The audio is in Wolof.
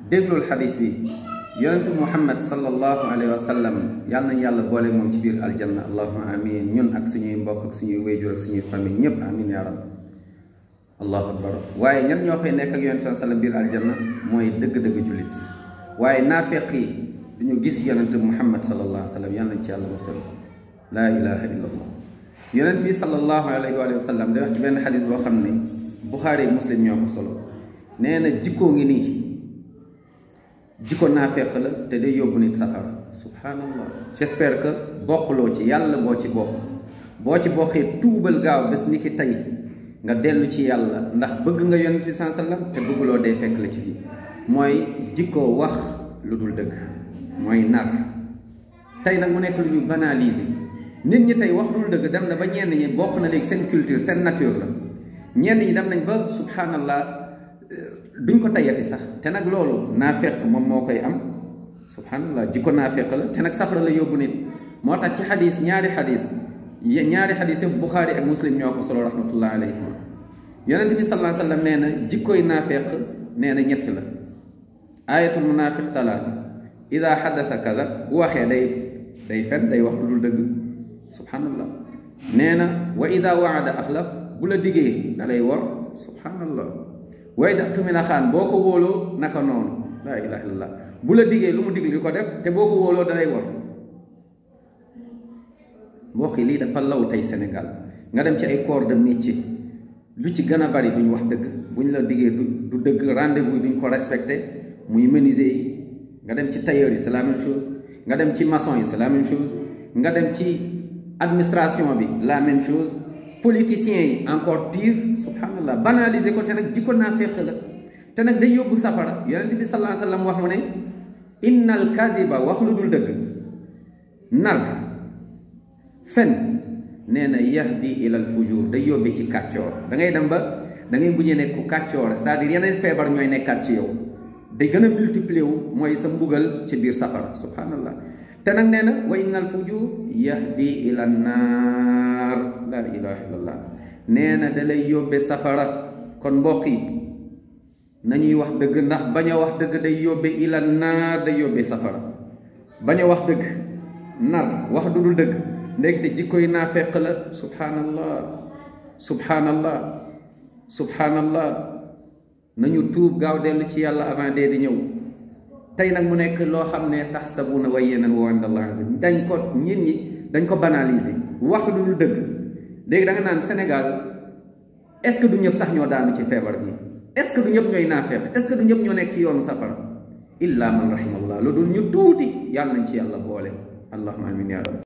déglul xadis bi yonente muhammad sallallahu alayhi wa sallam yàlla nañ yàlla boole moom ci biir aljanna allahuma amin ñun ak suñuy mbokk ak suñuy wéyjur ak suñuy famille ñëpp amin ya rab allahu akbar waaye ñan ñoo fay nekk ak yonente sallallahu alayhi wa sallam biir aljanna mooy dëgg-dëgg jullit waaye naafeq yi duñu gis yonente muhammad sallallahu alayhi wa sallam yàlla nañ ci yàlla wasal laa ilaha illa allah yonent bi sallallahu alayhi wa sallam day wax ci benn xadis boo xam ne buxaari muslim ñoo ko solo nee na jikkoo ngi nii jikko naafeq la te day yóbbu nit safara subhanallah j'espère que bokkuloo ci yàlla boo ci bokk boo ci bokkee tuubal gaaw bés ni ki tey nga dellu ci yàlla ndax bëgg nga yonent bi sallallahu alayhi wa sallam te bëgguloo dee fekk la ci bi mooy jikkoo wax lu dul dëgg mooy nar tey nag mu nekk lu ñu banaliser nit ñi tey wax dul dëgg dem na ba ñenn ñi bokk na léegi seen culture seen nature la ñenn ñi dem nañ ba subhanallah duñ ko tayati sax te nag loolu naafeq moom moo koy am subhanallah jikko naafeq la te nag safara la yóbbu nit moo tax ci xadis ñaari xadis yëpp buxaari ak muslim ñoo ko solo rahmatullah alayhim yonent bi sallallahu alayhi wa sallam nee na jikkoy naafeq nee na ñett la ayatul munafiq talaata ida xaddasa kaza bu waxee day fen day wax lu dul dëgg subhanallah nee na wa ida waada axlaf bu la diggee da lay wor subhanallah wa ida tumina xaan boo ko wóoloo naka noonu laa ilaha illallah bu la diggee lu mu dig li ko def te boo ko wóoloo da lay wor mbokk yi lii dafa law tey Sénégal nga dem ci ay corps de métier lu ci gën a bari duñ wax dëgg buñ la diggee du dëgg rendez-vous duñ ko respecté muy menuisier yi nga dem ci tailleur yi c'est la même chose nga dem ci maçon yi c'est la même chose nga dem ci administration bi la même chose politiciens yi encore pire subhanallah banaliser ko te nag jikko naafeq la te nag day yóbbu safara yonent bi sallallahu alayhi wa sallam wax mu ne innal kadiba wax lu dul dëgg nar fen nee na yahdi ilal fujur day yóbbe ci kàccoor da ngay dem ba da ngay mujjee nekk ku kàccoor c'est-à-dire yeneen feebar ñooy nekkaat ci yow day gën a multiplier wu mooy sa mbugal ci biir safara subhanallah te nag nee na wa innal fujur yahdi ila naar la ilaha illallah nee na da lay yóbbe safara kon mbokk yi nañuy wax dëgg ndax bañ a wax dëgg day yóbbe ila naar day yóbbe safara bañ a wax dëgg nar wax du dul dëgg ndekte jikko yi naafeq la subhanallah subhanallah subhanallah nañu tuub gaaw dellu ci yàlla avant dee di ñëw tey nag mu nekk loo xam ne taxsabuuna hayyinan wa inda Allahi aziim dañ ko nit ñi dañ ko banaliser wax lu dul dëgg léegi da nga naan Sénégal est-ce que du ñëpp sax ñoo daanu ci feebar bi est-ce que du ñëpp ñooy naafeq est-ce que du ñëpp ñoo nekk ci yoonu safara illa man rahimallah lu dul ñu tuuti yàlla nañ ci yàlla boole allahumma amin ya rabbi